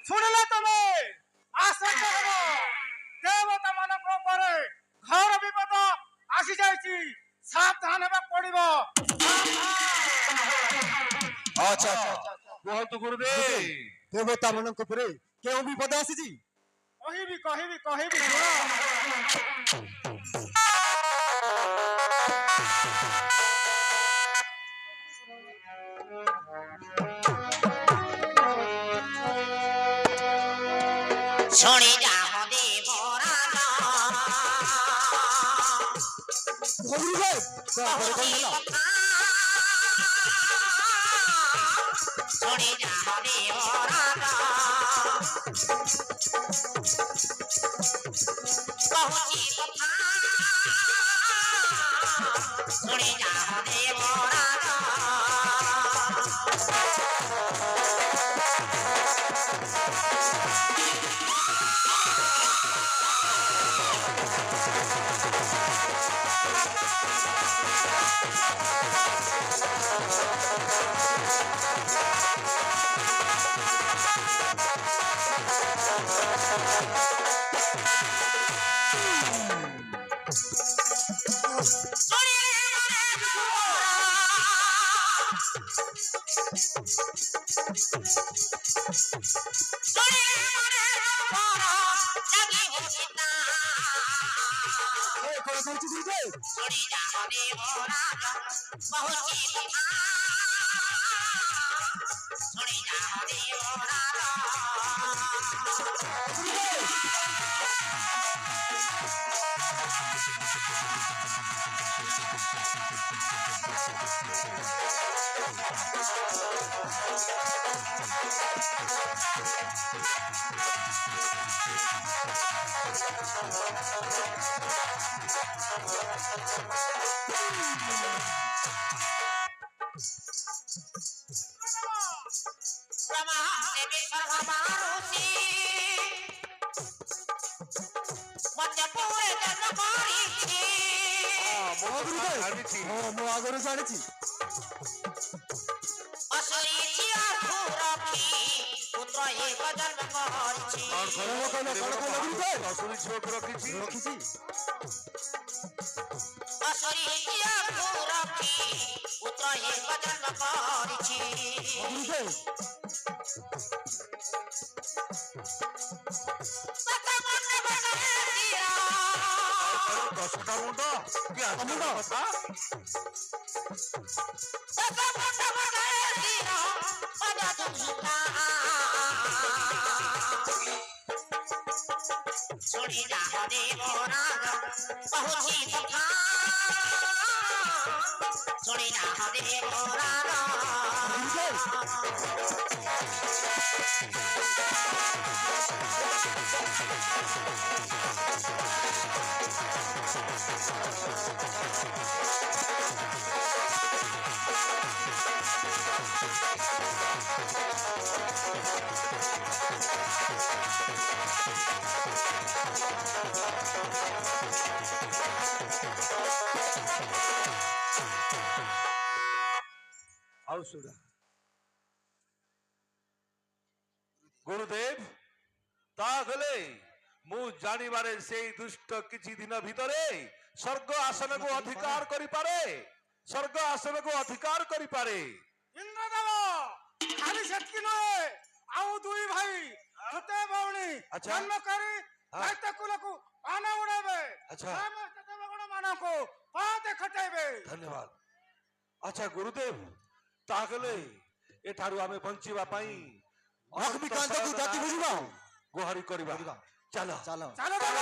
ଶୁଣିଲେ ତମେ ଆଶ୍ଚର୍ଯ୍ୟ ହେବ ଦେବତା ମାନଙ୍କ ଉପରେ ଘୋର ବିପଦ ଆସିଯାଇଛି ସାବଧାନ ହେବାକୁ ପଡିବ ଆଚ୍ଛା କୁହନ୍ତୁ ଗୁରୁଦେବ ଦେବତା ମାନଙ୍କ ଉପରେ କେଉଁ ବିପଦ ଆସିଛି? କହିବି କହିବି କହିବି ଶୁଣ ଶୁଣି ଯାଅ ଦେବରାଜ ଗୁରୁଦେବ ତାପରେ କଣ ହେଲା? ଶୁଣି ଯାଅ ଦେବରାଜ କହୁଛି କଥା ଶୁଣି ଯାଅ ଦେବରାଜ କଣ କରୁଛି ଗୁରୁଦେବ? ଶୁଣି ଯାଅ ଦେବରାଜ କହୁଛି କଥା ଶୁଣି ଯାଅ ଦେବରାଜ ବ୍ରହ୍ମଦେବୀ ସର୍ବାରୁଷି ମତେ ପୁରେ ଜନ୍ମ କରିଛି ମୁଁ ଆଗରୁ ଜାଣିଛି। ଅସୁରୀ ଝିଅ ରଖି ପୁତ୍ର ଏକ ଜନ୍ମ କରିଛି ଅସୁରୀ ଝିଅକୁ ରଖିଛି ଅସୁରୀ ଝିଅ ରଖି ପୁତ୍ର ଏକ ଜନ୍ମ କରିଛି ଦଶଟା ମୁଣ୍ଡ କି ଆଠ ମୁଣ୍ଡ କଥା ଶୁଣି ଯାଅ ଦେବରାଜ କହୁଛି କଥା ଶୁଣି ଯାଅ ଦେବରାଜ ଆଉ ଶୁଣ ଗୁରୁଦେବ ତାହେଲେ ମୁଁ ଜାଣିବାରେ ସେଇ ଦୁଷ୍ଟ କିଛି ଦିନ ଭିତରେ ସ୍ୱର୍ଗ ଆସନକୁ ଅଧିକାର କରିପାରେ ଇନ୍ଦ୍ରଦେବ ଖାଲି ସେତିକି ନୁହେଁ ଆଉ ଦୁଇ ଭାଇ ଛୋଟେ ଭଉଣୀ ଜନ୍ମ କରି ଦାୟିତ୍ୱ କୁଳକୁ ପାନ ଉଡ଼ାଇବେ ସମସ୍ତ ଦେବଗଣ ମାନଙ୍କୁ ପାଦ ଖଟାଇବେ। ଧନ୍ୟବାଦ। ଆଚ୍ଛା ଗୁରୁଦେବ ତାହେଲେ ଏଠାରୁ ଆମେ ବଞ୍ଚିବା ପାଇଁ ଅଗ୍ନିକାନ୍ତକୁ ଡାକି ବୁଝିବା ଗୁହାରି କରିବା ଚାଲ ଚାଲ ଚାଲ ଚାଲ